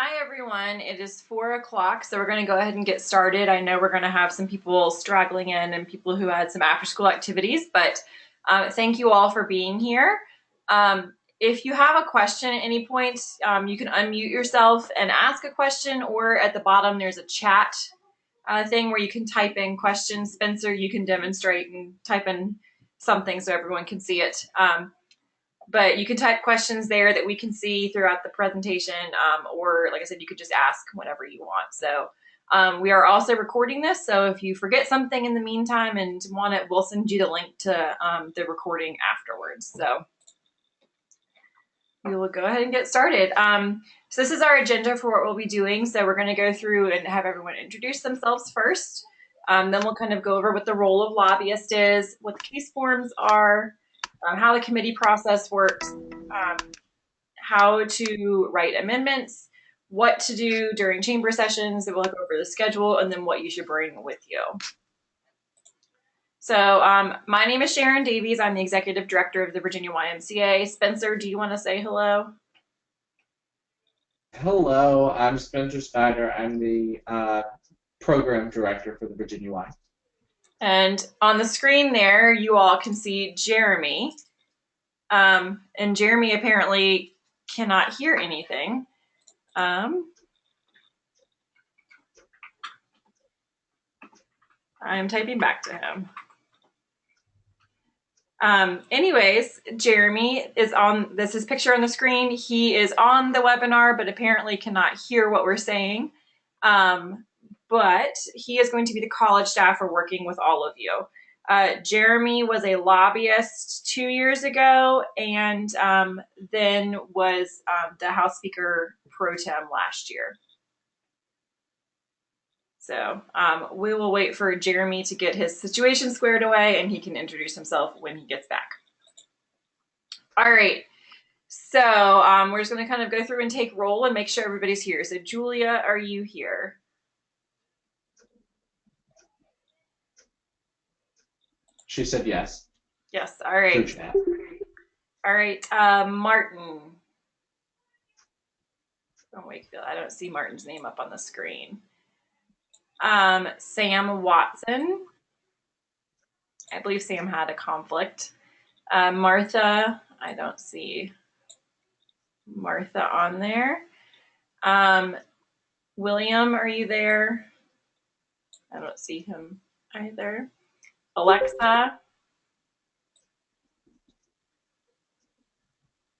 Hi everyone, it is 4 o'clock, so we're going to go ahead and get started. I know we're going to have some people straggling in and people who had some after school activities, but thank you all for being here. If you have a question at any point, you can unmute yourself and ask a question, or at the bottom there's a chat thing where you can type in questions. Spencer, you can demonstrate and type in something so everyone can see it. But you can type questions there that we can see throughout the presentation, or like I said, you could just ask whatever you want. So we are also recording this, so if you forget something in the meantime and want it, we'll send you the link to the recording afterwards. So we will go ahead and get started. So this is our agenda for what we'll be doing. So we're going to go through and have everyone introduce themselves first. Then we'll kind of go over what the role of lobbyist is, what the case forms are, how the committee process works, how to write amendments, what to do during chamber sessions. We'll look over the schedule, and then what you should bring with you. So my name is Sharon Davies. I'm the Executive Director of the Virginia YMCA. Spencer, do you want to say hello? Hello, I'm Spencer Spider. I'm the Program Director for the Virginia Y. And on the screen there, you all can see Jeremy. And Jeremy apparently cannot hear anything. I'm typing back to him. Anyways, Jeremy is on, this is picture on the screen. He is on the webinar, but apparently cannot hear what we're saying. But he is going to be the college staffer working with all of you. Jeremy was a lobbyist 2 years ago, and then was the House Speaker Pro Tem last year. So we will wait for Jeremy to get his situation squared away, and he can introduce himself when he gets back. All right, so we're just going to kind of go through and take roll and make sure everybody's here. So Julia, are you here? She said yes. Yes, all right. All right, Martin. From Wakefield. I don't see Martin's name up on the screen. Sam Watson. I believe Sam had a conflict. Martha, I don't see Martha on there. William, are you there? I don't see him either. Alexa.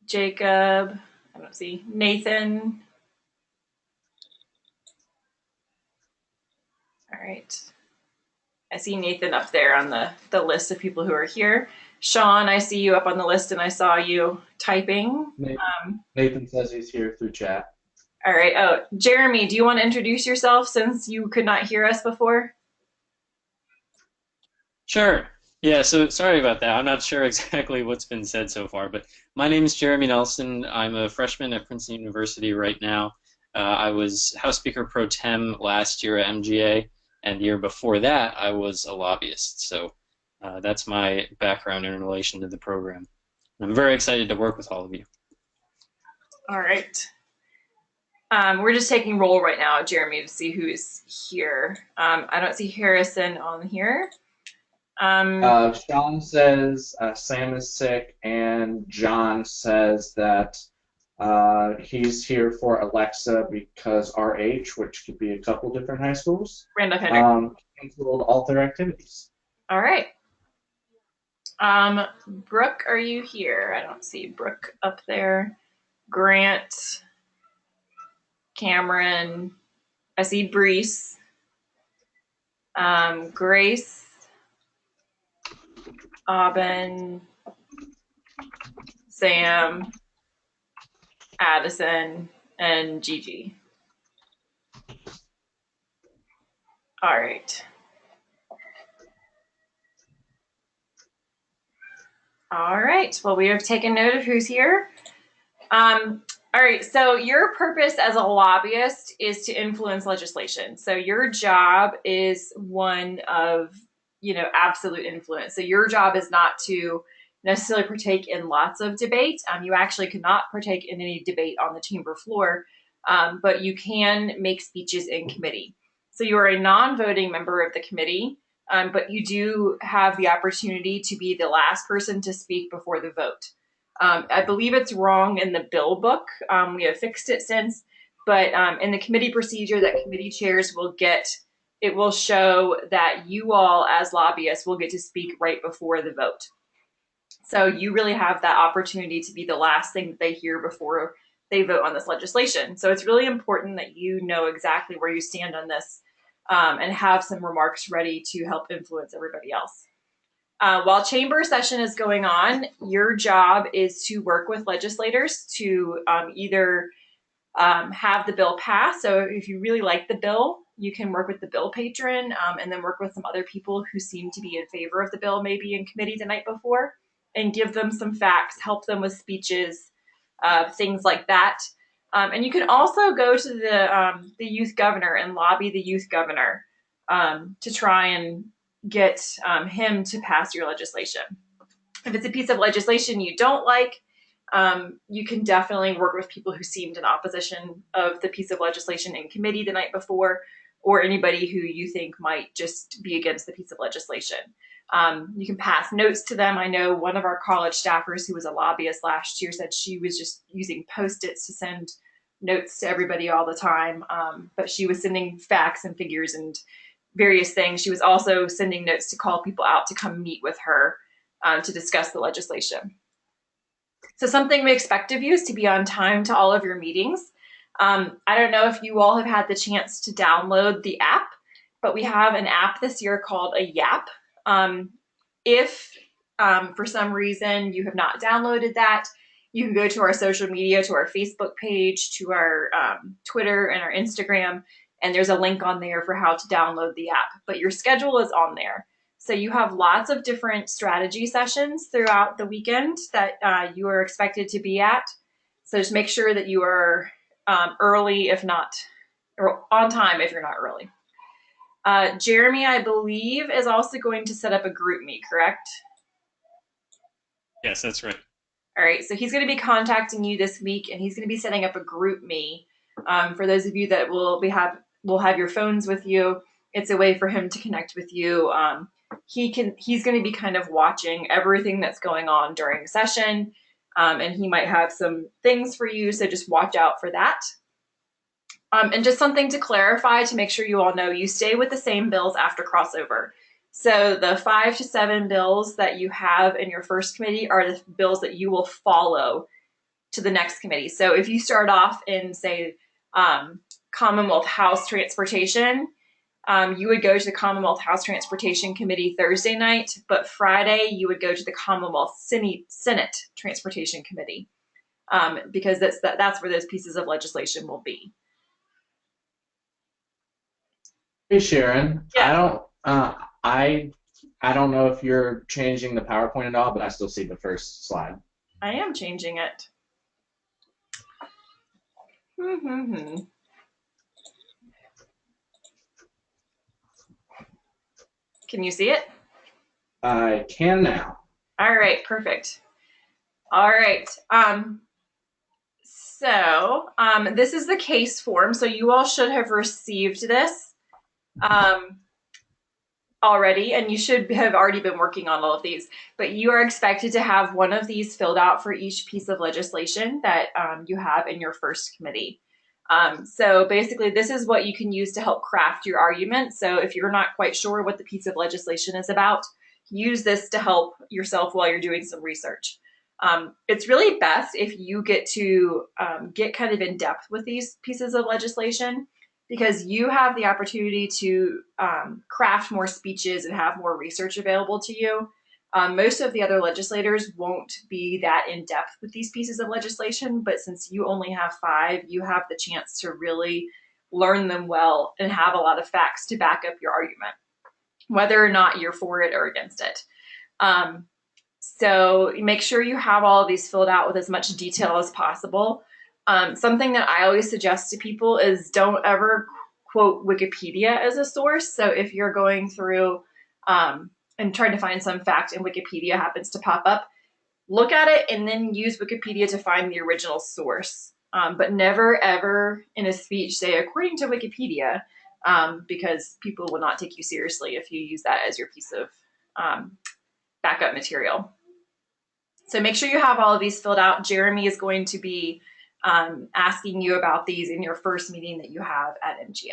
Jacob, I don't see. Nathan. All right. I see Nathan up there on the list of people who are here. Sean, I see you up on the list, and I saw you typing. Nathan says he's here through chat. All right. Oh, Jeremy, do you want to introduce yourself since you could not hear us before? Sure. Yeah, so sorry about that. I'm not sure exactly what's been said so far, but my name is Jeremy Nelson. I'm a freshman at Princeton University right now. I was House Speaker Pro Tem last year at MGA, and the year before that, I was a lobbyist. So that's my background in relation to the program. I'm very excited to work with all of you. All right. We're just taking roll right now, Jeremy, to see who's here. I don't see Harrison on here. Sean says Sam is sick, and John says that he's here for Alexa because RH, which could be a couple different high schools, canceled all their activities. All right. Brooke, are you here? I don't see Brooke up there. Grant, Cameron, I see Brees, Grace, Aubin, Sam, Addison, and Gigi. All right. All right. Well, we have taken note of who's here. All right. So your purpose as a lobbyist is to influence legislation. So your job is one of, absolute influence. So your job is not to necessarily partake in lots of debate. You actually cannot partake in any debate on the chamber floor, but you can make speeches in committee. So you are a non-voting member of the committee, but you do have the opportunity to be the last person to speak before the vote. I believe it's wrong in the bill book. We have fixed it since, but in the committee procedure that committee chairs will get, it will show that you all as lobbyists will get to speak right before the vote. So you really have that opportunity to be the last thing that they hear before they vote on this legislation. So it's really important that you know exactly where you stand on this and have some remarks ready to help influence everybody else. While chamber session is going on, your job is to work with legislators to either have the bill pass. So if you really like the bill, you can work with the bill patron and then work with some other people who seem to be in favor of the bill, maybe in committee the night before, and give them some facts, help them with speeches, things like that. And you can also go to the youth governor and lobby the youth governor to try and get him to pass your legislation. If it's a piece of legislation you don't like, you can definitely work with people who seemed in opposition of the piece of legislation in committee the night before, or anybody who you think might just be against the piece of legislation. You can pass notes to them. I know one of our college staffers who was a lobbyist last year said she was just using Post-its to send notes to everybody all the time, but she was sending facts and figures and various things. She was also sending notes to call people out to come meet with her to discuss the legislation. So something we expect of you is to be on time to all of your meetings. I don't know if you all have had the chance to download the app, but we have an app this year called a YAP. If for some reason you have not downloaded that, you can go to our social media, to our Facebook page, to our Twitter and our Instagram, and there's a link on there for how to download the app. But your schedule is on there. So you have lots of different strategy sessions throughout the weekend that you are expected to be at. So just make sure that you are early, if not, or on time if you're not early. Jeremy, I believe, is also going to set up a group me, correct? Yes, that's right. All right, so he's going to be contacting you this week, and he's going to be setting up a group me. For those of you that will have your phones with you, it's a way for him to connect with you. He's going to be kind of watching everything that's going on during session, and he might have some things for you, so just watch out for that. And just something to clarify to make sure you all know, you stay with the same bills after crossover. So the 5 to 7 bills that you have in your first committee are the bills that you will follow to the next committee. So if you start off in, say, Commonwealth House Transportation, you would go to the Commonwealth House Transportation Committee Thursday night, but Friday you would go to the Commonwealth Senate Transportation Committee because that's where those pieces of legislation will be. Hey Sharon, Yeah. I don't know if you're changing the PowerPoint at all, but I still see the first slide. I am changing it. Can you see it? I can now. All right, perfect. All right. So this is the case form. So you all should have received this already, and you should have already been working on all of these. But you are expected to have one of these filled out for each piece of legislation that you have in your first committee. So basically, this is what you can use to help craft your argument. So if you're not quite sure what the piece of legislation is about, use this to help yourself while you're doing some research. It's really best if you get to get kind of in depth with these pieces of legislation, because you have the opportunity to craft more speeches and have more research available to you. Most of the other legislators won't be that in depth with these pieces of legislation, but since you only have 5, you have the chance to really learn them well and have a lot of facts to back up your argument, whether or not you're for it or against it. So make sure you have all of these filled out with as much detail as possible. Something that I always suggest to people is don't ever quote Wikipedia as a source. So if you're going through and trying to find some fact and Wikipedia happens to pop up, look at it and then use Wikipedia to find the original source but never ever in a speech say according to Wikipedia, because people will not take you seriously if you use that as your piece of backup material. So make sure you have all of these filled out. Jeremy is going to be asking you about these in your first meeting that you have at MGA.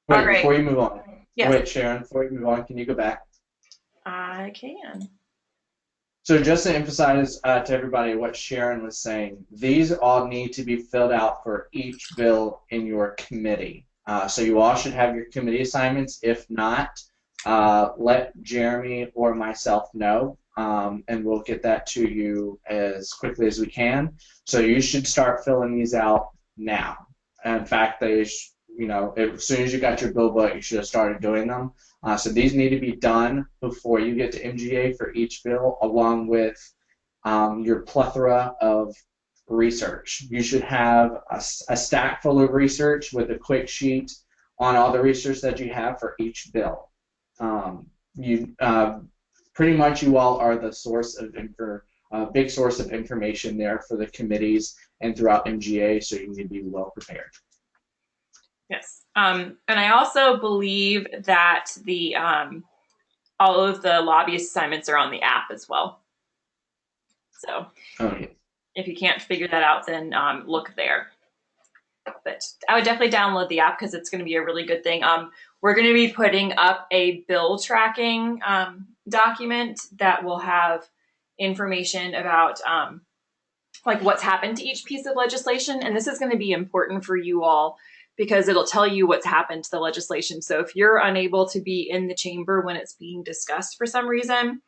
Wait, all right. Before you move on. Yes. Wait, Sharon, before you move on, can you go back? I can. So just to emphasize to everybody what Sharon was saying, these all need to be filled out for each bill in your committee. So you all should have your committee assignments. If not, let Jeremy or myself know, and we'll get that to you as quickly as we can. So you should start filling these out now. And in fact, as soon as you got your bill book, you should have started doing them. So these need to be done before you get to MGA for each bill, along with your plethora of research. You should have a stack full of research with a quick sheet on all the research that you have for each bill. Pretty much you all are the source of big source of information there for the committees and throughout MGA, so you need to be well prepared. Yes, and I also believe that the all of the lobbyist assignments are on the app as well. So if you can't figure that out, then look there. But I would definitely download the app because it's going to be a really good thing. We're going to be putting up a bill tracking document that will have information about like what's happened to each piece of legislation. And this is going to be important for you all because it'll tell you what's happened to the legislation. So if you're unable to be in the chamber when it's being discussed for some reason,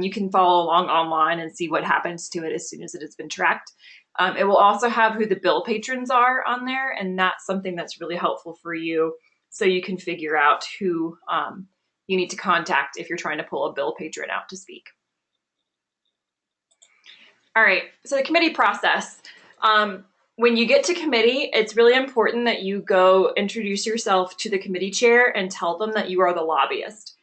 you can follow along online and see what happens to it as soon as it has been tracked. It will also have who the bill patrons are on there, and that's something that's really helpful for you so you can figure out who you need to contact if you're trying to pull a bill patron out to speak. All right, so the committee process. When you get to committee, it's really important that you go introduce yourself to the committee chair and tell them that you are the lobbyist.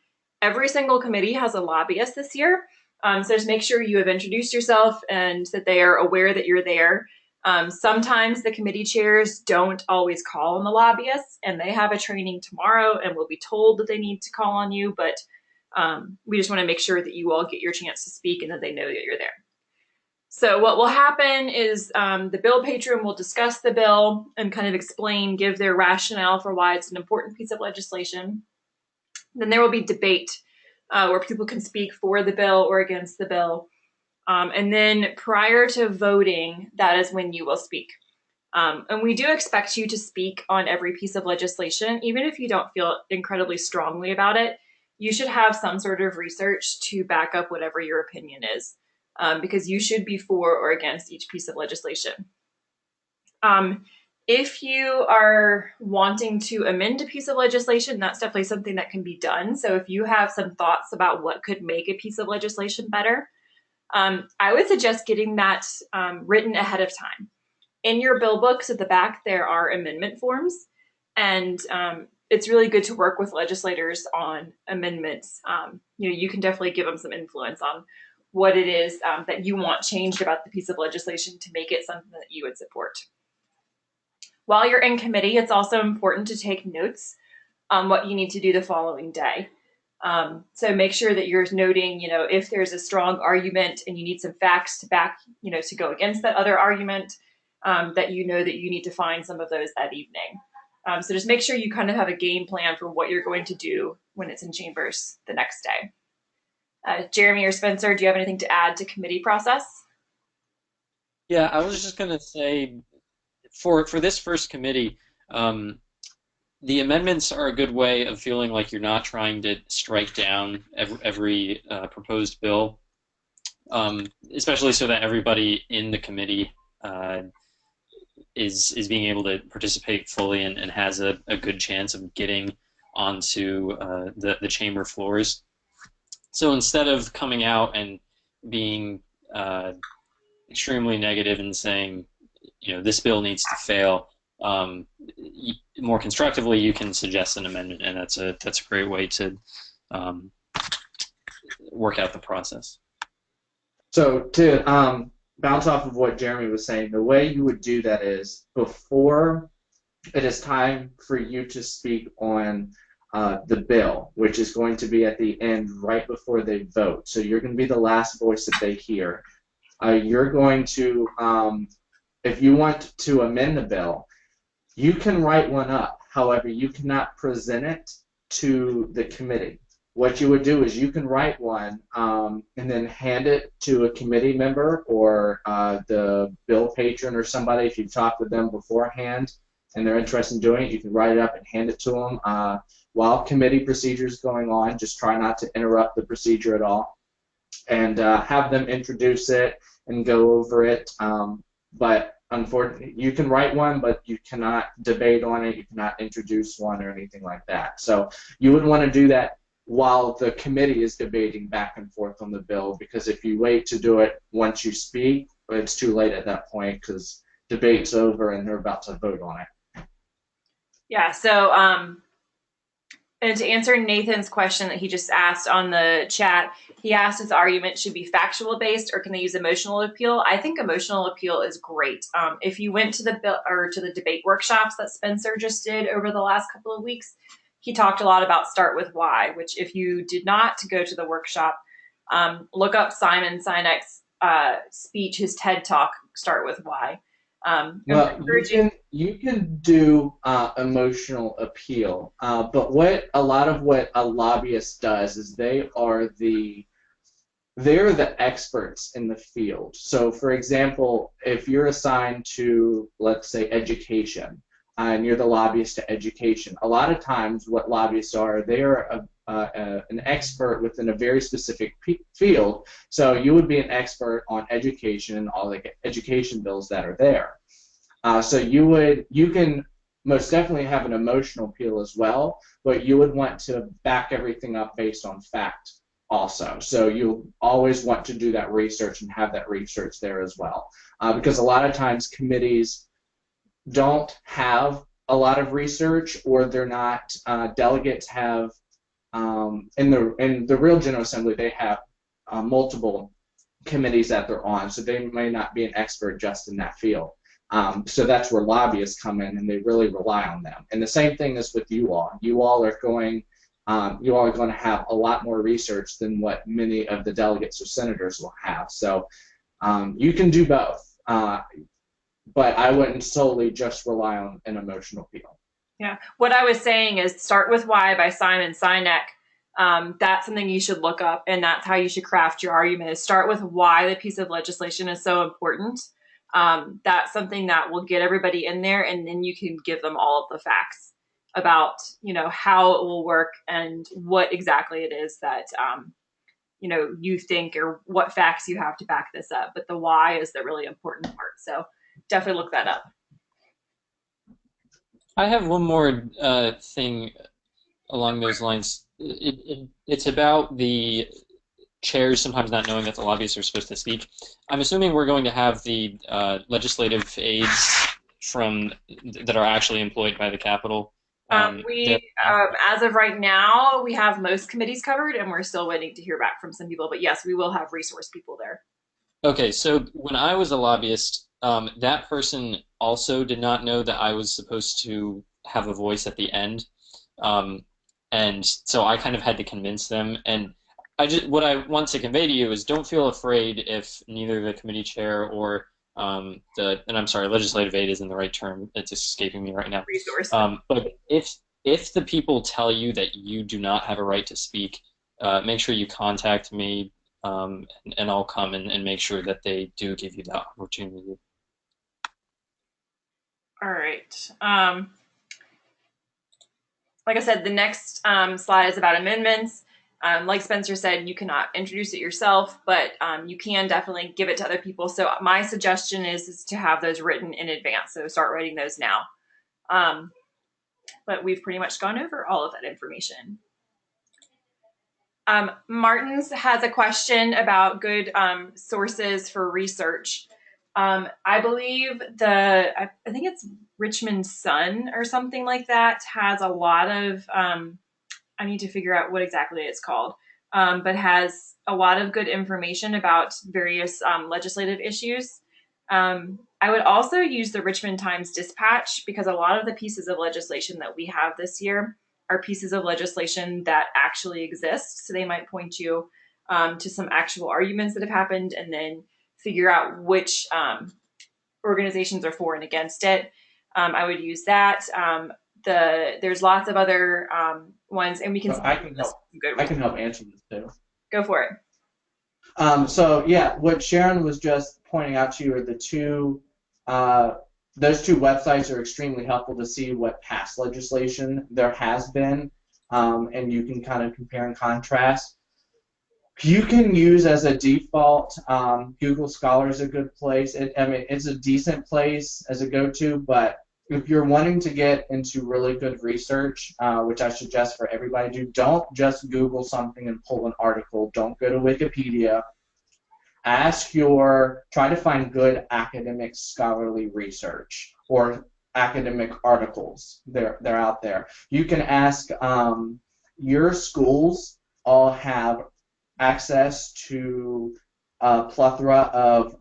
Every single committee has a lobbyist this year, so just make sure you have introduced yourself and that they are aware that you're there. Sometimes the committee chairs don't always call on the lobbyists, and they have a training tomorrow and will be told that they need to call on you, but we just want to make sure that you all get your chance to speak and that they know that you're there. So what will happen is the bill patron will discuss the bill and kind of explain, give their rationale for why it's an important piece of legislation. Then there will be debate where people can speak for the bill or against the bill. And then prior to voting, that is when you will speak. And we do expect you to speak on every piece of legislation, even if you don't feel incredibly strongly about it. You should have some sort of research to back up whatever your opinion is. Because you should be for or against each piece of legislation. If you are wanting to amend a piece of legislation, that's definitely something that can be done. So if you have some thoughts about what could make a piece of legislation better, I would suggest getting that written ahead of time. In your bill books at the back, there are amendment forms, and it's really good to work with legislators on amendments. You can definitely give them some influence on what it is that you want changed about the piece of legislation to make it something that you would support. While you're in committee, it's also important to take notes on what you need to do the following day. So make sure that you're noting, if there's a strong argument and you need some facts to back, to go against that other argument, that you know that you need to find some of those that evening. So just make sure you kind of have a game plan for what you're going to do when it's in chambers the next day. Jeremy or Spencer, do you have anything to add to committee process? Yeah, I was just going to say, for this first committee, the amendments are a good way of feeling like you're not trying to strike down every proposed bill, especially so that everybody in the committee is being able to participate fully and has a good chance of getting onto the chamber floors. So instead of coming out and being extremely negative and saying, this bill needs to fail, more constructively, you can suggest an amendment, and that's a great way to work out the process. So to bounce off of what Jeremy was saying, the way you would do that is before it is time for you to speak on the bill, which is going to be at the end right before they vote. So you're going to be the last voice that they hear. You're going to, if you want to amend the bill, you can write one up. However, you cannot present it to the committee. What you would do is you can write one and then hand it to a committee member or the bill patron or somebody. If you've talked with them beforehand and they're interested in doing it, you can write it up and hand it to them. While committee procedure is going on, just try not to interrupt the procedure at all, and have them introduce it and go over it. But unfortunately, you can write one, but you cannot debate on it. You cannot introduce one or anything like that. So you would want to do that while the committee is debating back and forth on the bill, because if you wait to do it once you speak, it's too late at that point because debate's over and they're about to vote on it. Yeah, so and to answer Nathan's question that he just asked on the chat, he asked if the argument should be factual based or can they use emotional appeal. I think emotional appeal is great. If you went to the bill or to the debate workshops that Spencer just did over the last couple of weeks, he talked a lot about start with why, which if you did not go to the workshop, look up Simon Sinek's speech, his TED talk, start with why. Well, you can do emotional appeal, but a lot of what a lobbyist does is they're the experts in the field. So, for example, if you're assigned to, let's say, education, and you're the lobbyist to education, a lot of times what lobbyists are, they are an expert within a very specific field. So you would be an expert on education and all the education bills that are there. So you can most definitely have an emotional appeal as well, but you would want to back everything up based on fact also. So you always want to do that research and have that research there as well, because a lot of times committees don't have a lot of research, or they're not. Delegates have in the real General Assembly they have multiple committees that they're on, so they may not be an expert just in that field. So that's where lobbyists come in, and they really rely on them. And the same thing is with you all. You all are going to have a lot more research than what many of the delegates or senators will have. So you can do both, but I wouldn't solely just rely on an emotional appeal. Yeah, what I was saying is Start With Why by Simon Sinek. That's something you should look up, and that's how you should craft your argument, is start with why the piece of legislation is so important. That's something that will get everybody in there, and then you can give them all of the facts about, how it will work and what exactly it is that, you think, or what facts you have to back this up. But the why is the really important part. So definitely look that up. I have one more thing along those lines. It's about the chairs sometimes not knowing that the lobbyists are supposed to speak. I'm assuming we're going to have the legislative aides that are actually employed by the Capitol. As of right now, we have most committees covered, and we're still waiting to hear back from some people. But yes, we will have resource people there. Okay, so when I was a lobbyist, that person also did not know that I was supposed to have a voice at the end, and so I kind of had to convince them. And what I want to convey to you is don't feel afraid if neither the committee chair or and I'm sorry, legislative aid isn't the right term. It's escaping me right now. Resource. But if the people tell you that you do not have a right to speak, make sure you contact me, and I'll come and make sure that they do give you that opportunity. All right. Like I said, the next slide is about amendments. Like Spencer said, you cannot introduce it yourself, but you can definitely give it to other people. So my suggestion is to have those written in advance. So start writing those now. But we've pretty much gone over all of that information. Martin's has a question about good sources for research. I believe I think it's Richmond Sun or something like that has a lot of, I need to figure out what exactly it's called, but has a lot of good information about various legislative issues. I would also use the Richmond Times-Dispatch, because a lot of the pieces of legislation that we have this year are pieces of legislation that actually exist. So they might point you to some actual arguments that have happened, and then figure out which organizations are for and against it. I would use that. There's lots of other ones, and we can. So I can help answer this too. Go for it. So yeah, what Sharon was just pointing out to you are the two. Those two websites are extremely helpful to see what past legislation there has been, and you can kind of compare and contrast. You can use as a default, Google Scholar is a good place. I mean, it's a decent place as a go-to, but if you're wanting to get into really good research, which I suggest for everybody to do, don't just Google something and pull an article. Don't go to Wikipedia. Try to find good academic scholarly research or academic articles. They're out there. You can ask, your schools all have access to a plethora of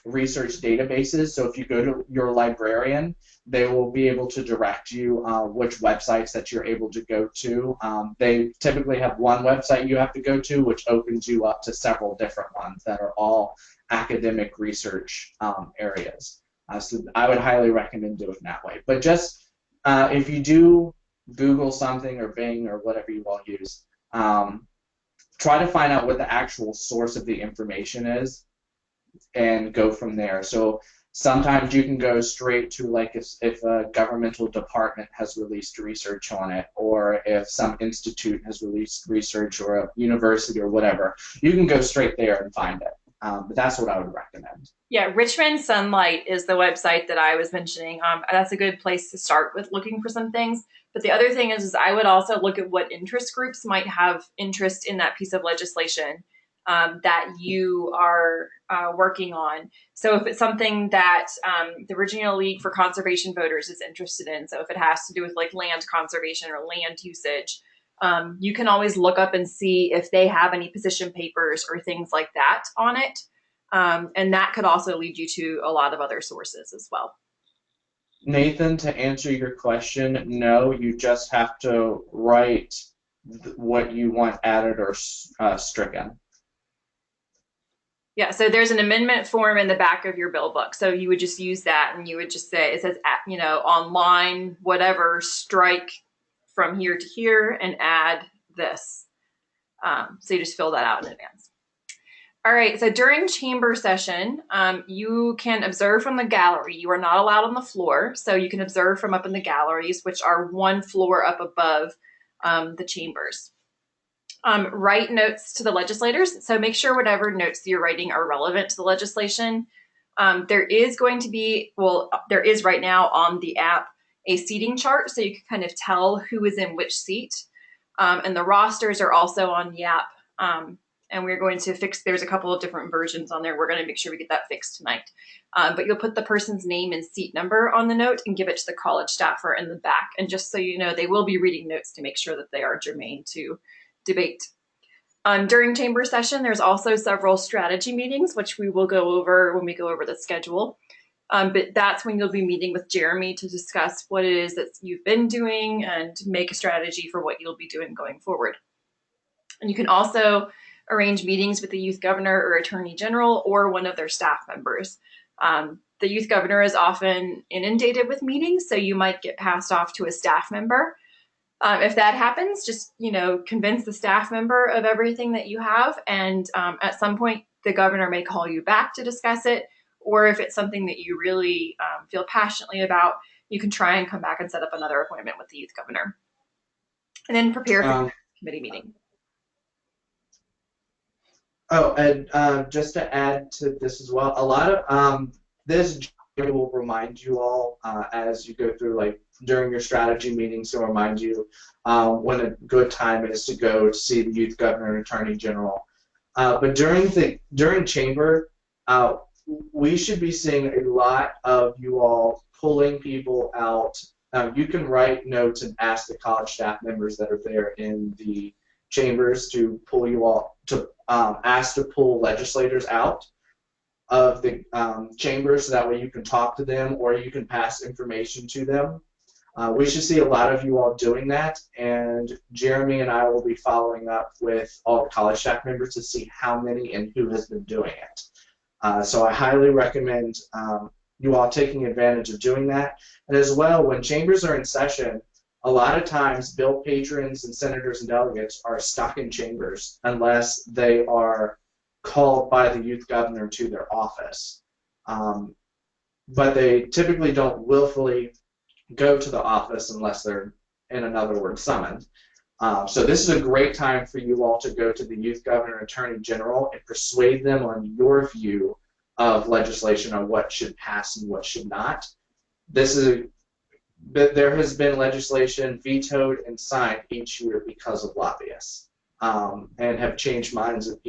research databases. So if you go to your librarian, they will be able to direct you which websites that you're able to go to. They typically have one website you have to go to, which opens you up to several different ones that are all academic research areas. So I would highly recommend doing it that way. But just if you do Google something or Bing or whatever you all use, try to find out what the actual source of the information is and go from there. So sometimes you can go straight to, like, if a governmental department has released research on it, or if some institute has released research, or a university or whatever, you can go straight there and find it. But that's what I would recommend. Yeah, Richmond Sunlight is the website that I was mentioning. That's a good place to start with looking for some things. But the other thing is I would also look at what interest groups might have interest in that piece of legislation that you are working on. So if it's something that the Virginia League for Conservation Voters is interested in, so if it has to do with like land conservation or land usage, you can always look up and see if they have any position papers or things like that on it. And that could also lead you to a lot of other sources as well. Nathan, to answer your question, no, you just have to write what you want added or stricken. Yeah, so there's an amendment form in the back of your bill book. So you would just use that, and you would just say, it says, on line, whatever, strike from here to here and add this. So you just fill that out in advance. All right, so during chamber session, you can observe from the gallery. You are not allowed on the floor, so you can observe from up in the galleries, which are one floor up above the chambers. Write notes to the legislators, so make sure whatever notes you're writing are relevant to the legislation. There is right now on the app a seating chart, so you can kind of tell who is in which seat. And the rosters are also on the app. And we're going to there's a couple of different versions on there. We're going to make sure we get that fixed tonight. But you'll put the person's name and seat number on the note and give it to the college staffer in the back. And just so you know, they will be reading notes to make sure that they are germane to debate. During chamber session, there's also several strategy meetings, which we will go over when we go over the schedule. But that's when you'll be meeting with Jeremy to discuss what it is that you've been doing and make a strategy for what you'll be doing going forward. And you can also arrange meetings with the youth governor or attorney general or one of their staff members. The youth governor is often inundated with meetings, so you might get passed off to a staff member. If that happens, just convince the staff member of everything that you have, and at some point the governor may call you back to discuss it, or if it's something that you really feel passionately about, you can try and come back and set up another appointment with the youth governor. And then prepare for the committee meeting. Oh, and just to add to this as well, a lot of this will remind you all as you go through, like during your strategy meetings, to remind you when a good time is to go to see the youth governor and attorney general. But during chamber, we should be seeing a lot of you all pulling people out. You can write notes and ask the college staff members that are there in the chambers to pull you all to ask to pull legislators out of the chambers, so that way you can talk to them or you can pass information to them. We should see a lot of you all doing that, and Jeremy and I will be following up with all the college staff members to see how many and who has been doing it. So I highly recommend you all taking advantage of doing that. And as well, when chambers are in session, a lot of times bill patrons and senators and delegates are stuck in chambers unless they are called by the youth governor to their office. But they typically don't willfully go to the office unless they're, in another word, summoned. So this is a great time for you all to go to the youth governor, attorney general, and persuade them on your view of legislation on what should pass and what should not. There has been legislation vetoed and signed each year because of lobbyists, and have changed minds of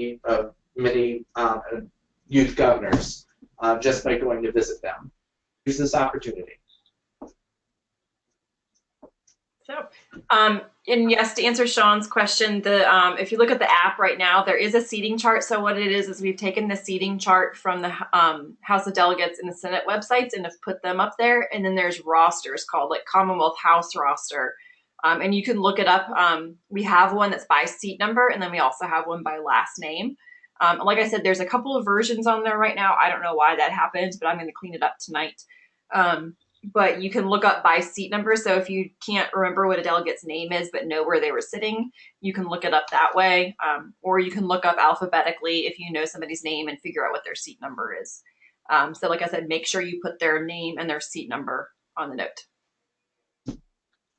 many youth governors just by going to visit them. Use this opportunity. So, and yes, to answer Sean's question, if you look at the app right now, there is a seating chart. So what it is we've taken the seating chart from the House of Delegates and the Senate websites and have put them up there. And then there's rosters called like Commonwealth House roster. And you can look it up. We have one that's by seat number, and then we also have one by last name. Like I said, there's a couple of versions on there right now. I don't know why that happens, but I'm going to clean it up tonight. But you can look up by seat number. So if you can't remember what a delegate's name is but know where they were sitting, you can look it up that way. Or you can look up alphabetically if you know somebody's name and figure out what their seat number is. So like I said, make sure you put their name and their seat number on the note.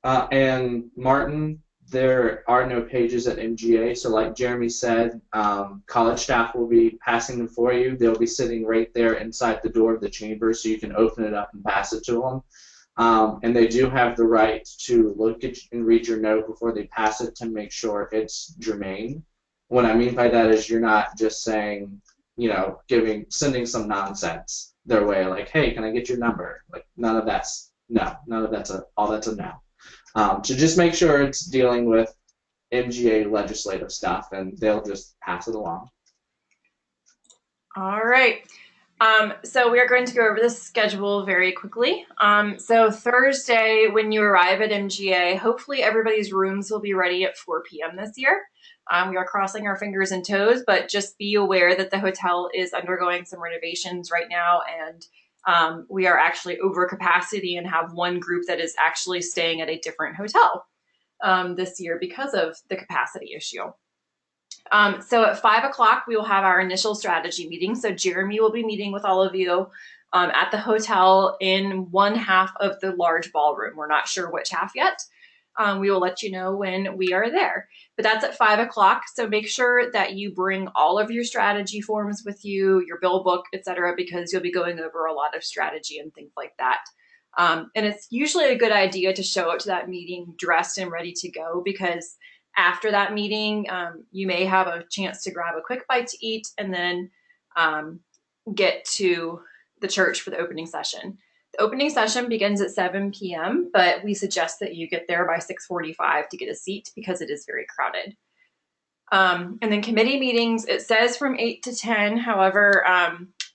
And Martin, there are no pages at MGA. So like Jeremy said, college staff will be passing them for you. They'll be sitting right there inside the door of the chamber, so you can open it up and pass it to them. And they do have the right to look at and read your note before they pass it to make sure it's germane. What I mean by that is you're not just saying, sending some nonsense their way, like, hey, can I get your number? Like, none of that's all that's a no. So just make sure it's dealing with MGA legislative stuff, and they'll just pass it along. All right. So we are going to go over the schedule very quickly. So Thursday, when you arrive at MGA, hopefully everybody's rooms will be ready at 4 p.m. this year. We are crossing our fingers and toes, but just be aware that the hotel is undergoing some renovations right now, and we are actually over capacity and have one group that is actually staying at a different hotel this year because of the capacity issue. So at 5 o'clock, we will have our initial strategy meeting. So Jeremy will be meeting with all of you at the hotel in one half of the large ballroom. We're not sure which half yet. We will let you know when we are there. But that's at 5 o'clock. So make sure that you bring all of your strategy forms with you, your bill book, etc., because you'll be going over a lot of strategy and things like that. And it's usually a good idea to show up to that meeting dressed and ready to go, because after that meeting, you may have a chance to grab a quick bite to eat and then get to the church for the opening session. The opening session begins at 7 p.m., but we suggest that you get there by 6:45 to get a seat because it is very crowded. And then committee meetings, it says from 8 to 10. However,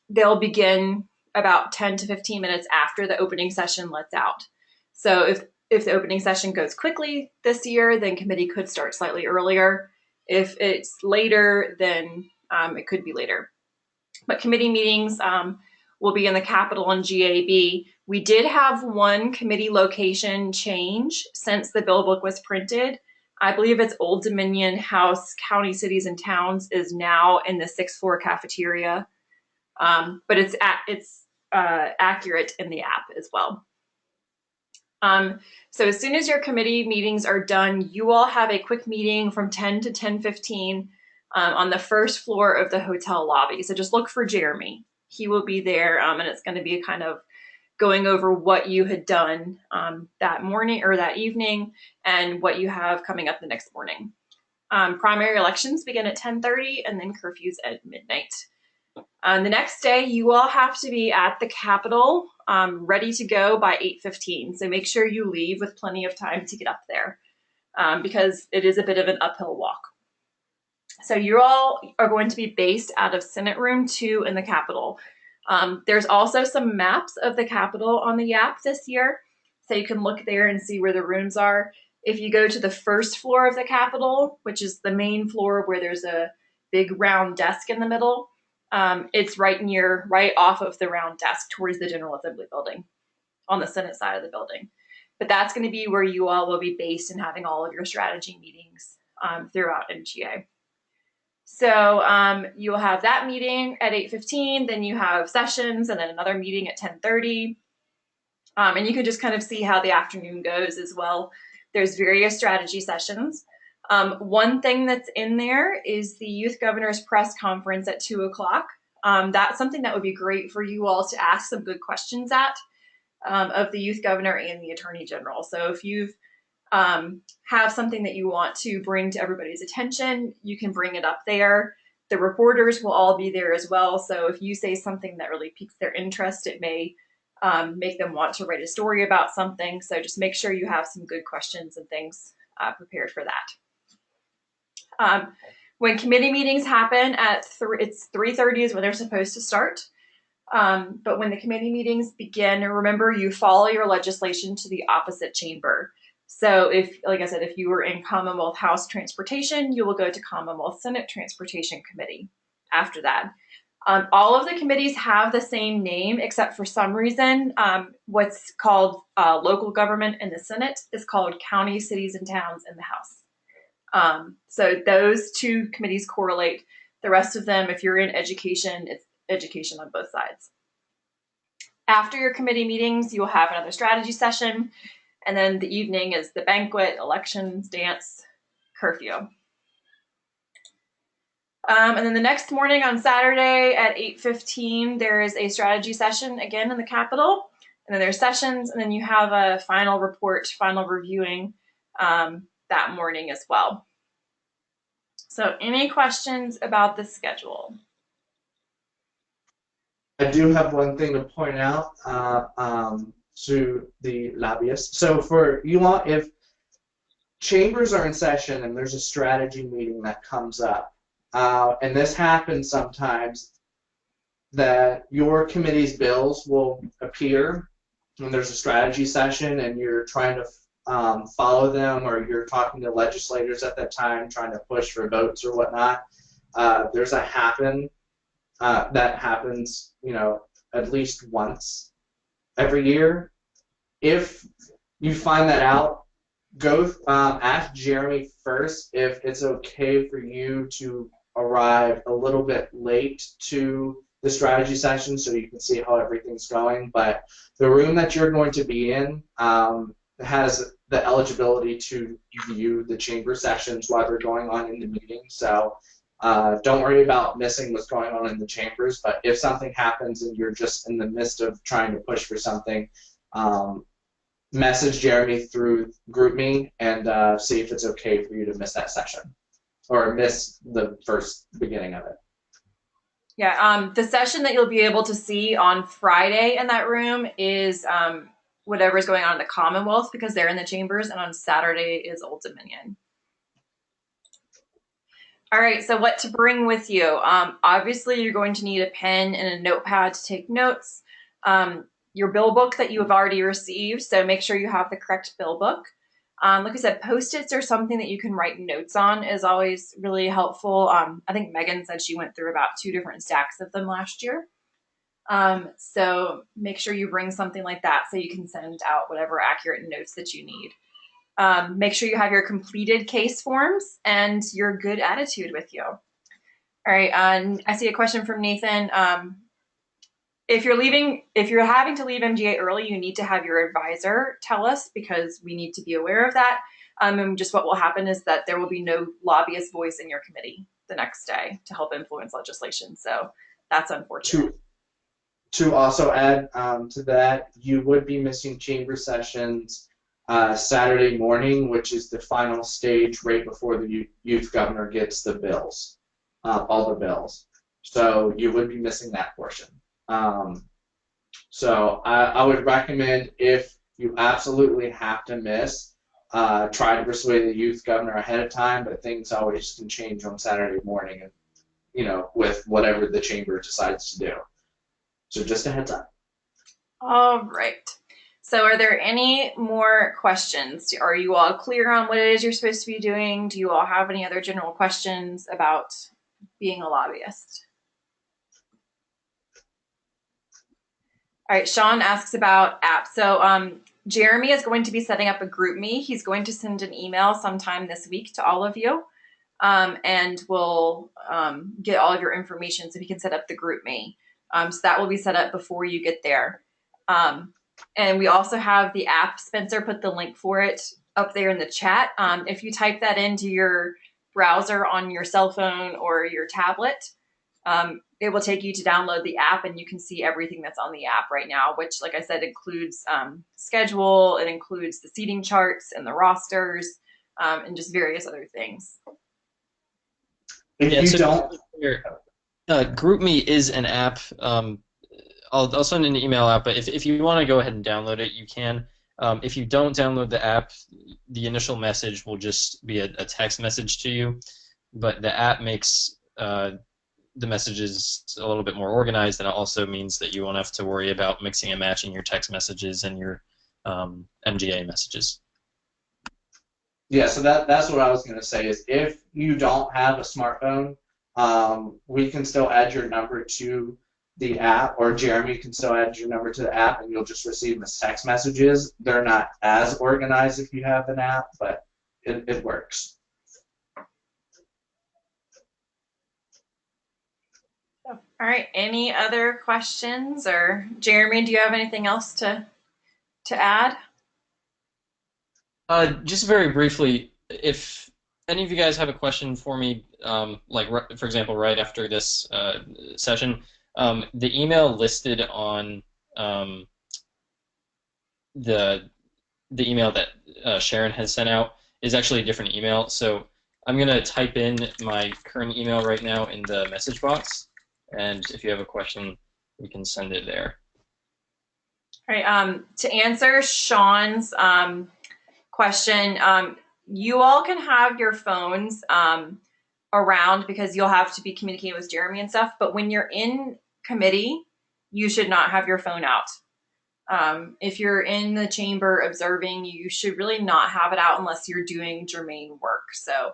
they'll begin about 10 to 15 minutes after the opening session lets out. So if the opening session goes quickly this year, then committee could start slightly earlier. If it's later, then it could be later. But committee meetings will be in the Capitol and GAB. We did have one committee location change since the bill book was printed. I believe it's Old Dominion House, County, Cities, and Towns is now in the 6th floor cafeteria, but it's accurate in the app as well. So as soon as your committee meetings are done, you all have a quick meeting from 10 to 10:15 on the first floor of the hotel lobby. So just look for Jeremy. He will be there, and it's going to be kind of going over what you had done that morning or that evening and what you have coming up the next morning. Primary elections begin at 10:30 and then curfews at midnight. The next day, you all have to be at the Capitol ready to go by 8:15. So make sure you leave with plenty of time to get up there because it is a bit of an uphill walk. So you all are going to be based out of Senate Room 2 in the Capitol. There's also some maps of the Capitol on the YAP this year, so you can look there and see where the rooms are. If you go to the first floor of the Capitol, which is the main floor where there's a big round desk in the middle, it's right off of the round desk towards the General Assembly building on the Senate side of the building. But that's going to be where you all will be based and having all of your strategy meetings throughout MGA. So you'll have that meeting at 8:15, then you have sessions and then another meeting at 10:30. And you can just kind of see how the afternoon goes as well. There's various strategy sessions. One thing that's in there is the Youth Governor's press conference at 2 o'clock. That's something that would be great for you all to ask some good questions at of the Youth Governor and the Attorney General. So if you've have something that you want to bring to everybody's attention, you can bring it up there. The reporters will all be there as well. So if you say something that really piques their interest, it may make them want to write a story about something. So just make sure you have some good questions and things prepared for that. When committee meetings happen it's 3:30 is when they're supposed to start. But when the committee meetings begin, remember you follow your legislation to the opposite chamber. So if, like I said, if you were in Commonwealth House Transportation, you will go to Commonwealth Senate Transportation Committee after that. All of the committees have the same name, except for some reason, what's called local government in the Senate is called county, cities, and towns in the House. So those two committees correlate. The rest of them, if you're in education, it's education on both sides. After your committee meetings, you'll have another strategy session. And then the evening is the banquet, elections, dance, curfew. And then the next morning on Saturday at 8:15, there is a strategy session again in the Capitol. And then there's sessions, and then you have a final report, final reviewing that morning as well. So any questions about the schedule? I do have one thing to point out to the lobbyists. So for you all, if chambers are in session and there's a strategy meeting that comes up, and this happens sometimes, that your committee's bills will appear when there's a strategy session and you're trying to follow them, or you're talking to legislators at that time trying to push for votes or whatnot. There's a that happens, at least once every year. If you find that out, go ask Jeremy first if it's okay for you to arrive a little bit late to the strategy session so you can see how everything's going. But the room that you're going to be in has the eligibility to view the chamber sessions while they're going on in the meeting. So don't worry about missing what's going on in the chambers, but if something happens and you're just in the midst of trying to push for something, message Jeremy through GroupMe and see if it's okay for you to miss that session or miss the first beginning of it. Yeah, the session that you'll be able to see on Friday in that room is whatever's going on in the Commonwealth, because they're in the chambers, and on Saturday is Old Dominion. All right, so what to bring with you? Obviously, you're going to need a pen and a notepad to take notes. Your bill book that you have already received, so make sure you have the correct bill book. Like I said, Post-its or something that you can write notes on is always really helpful. I think Megan said she went through about 2 different stacks of them last year. So make sure you bring something like that so you can send out whatever accurate notes that you need. Make sure you have your completed case forms and your good attitude with you. All right, I see a question from Nathan. If you're having to leave MGA early, you need to have your advisor tell us, because we need to be aware of that. And just what will happen is that there will be no lobbyist voice in your committee the next day to help influence legislation. So that's unfortunate. To also add to that, you would be missing chamber sessions Saturday morning, which is the final stage right before the youth governor gets the bills, all the bills. So you would be missing that portion. So I would recommend, if you absolutely have to miss, try to persuade the youth governor ahead of time, but things always can change on Saturday morning, and with whatever the chamber decides to do. So just a heads up. All right. So are there any more questions? Are you all clear on what it is you're supposed to be doing? Do you all have any other general questions about being a lobbyist? All right, Sean asks about apps. So Jeremy is going to be setting up a GroupMe. He's going to send an email sometime this week to all of you, and we'll get all of your information so he can set up the GroupMe. So that will be set up before you get there. And we also have the app. Spencer put the link for it up there in the chat. If you type that into your browser on your cell phone or your tablet, it will take you to download the app, and you can see everything that's on the app right now, which, like I said, includes schedule, it includes the seating charts and the rosters, and just various other things. If you don't... GroupMe is an app. I'll send an email out, but if you want to go ahead and download it, you can. If you don't download the app, the initial message will just be a text message to you, but the app makes the messages a little bit more organized, and it also means that you won't have to worry about mixing and matching your text messages and your MGA messages. Yeah, so that's what I was going to say is if you don't have a smartphone, we can still add your number to the app, or Jeremy can still add your number to the app, and you'll just receive the text messages. They're not as organized if you have an app, but it works. All right, any other questions? Or Jeremy, do you have anything else to add? Just very briefly, if any of you guys have a question for me, like for example, right after this session, the email listed on the email that Sharon has sent out is actually a different email. So I'm going to type in my current email right now in the message box, and if you have a question, we can send it there. All right. To answer Sean's question, you all can have your phones around because you'll have to be communicating with Jeremy and stuff, but when you're in committee, you should not have your phone out. If you're in the chamber observing, you should really not have it out unless you're doing germane work. So,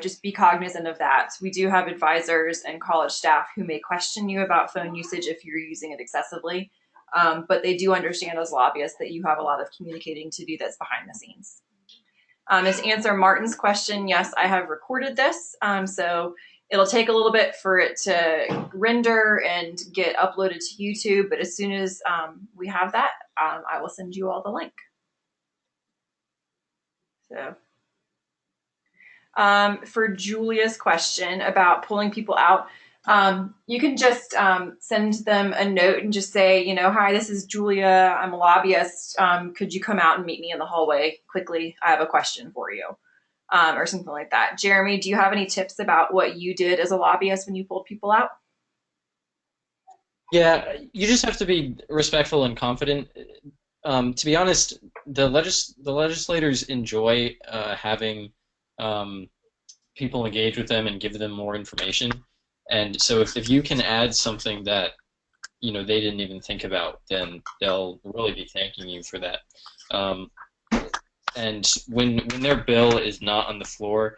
just be cognizant of that. We do have advisors and college staff who may question you about phone usage if you're using it excessively, but they do understand as lobbyists that you have a lot of communicating to do that's behind the scenes. To answer Martin's question, yes, I have recorded this, so it'll take a little bit for it to render and get uploaded to YouTube, but as soon as we have that, I will send you all the link. So, for Julia's question about pulling people out, you can just send them a note and just say, hi, this is Julia. I'm a lobbyist. Could you come out and meet me in the hallway quickly? I have a question for you. Or something like that. Jeremy, do you have any tips about what you did as a lobbyist when you pulled people out? Yeah, you just have to be respectful and confident. To be honest, the legislators enjoy having people engage with them and give them more information. And so if you can add something that they didn't even think about, then they'll really be thanking you for that. And when their bill is not on the floor,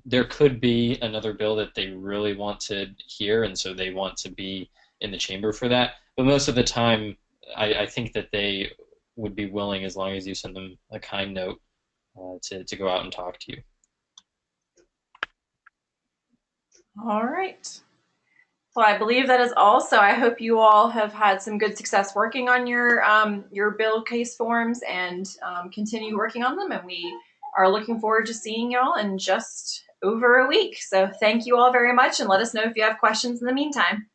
there could be another bill that they really want to hear, and so they want to be in the chamber for that. But most of the time, I think that they would be willing as long as you send them a kind note to go out and talk to you. All right. Well, I believe that is all. So I hope you all have had some good success working on your bill case forms and continue working on them. And we are looking forward to seeing y'all in just over a week. So thank you all very much, and let us know if you have questions in the meantime.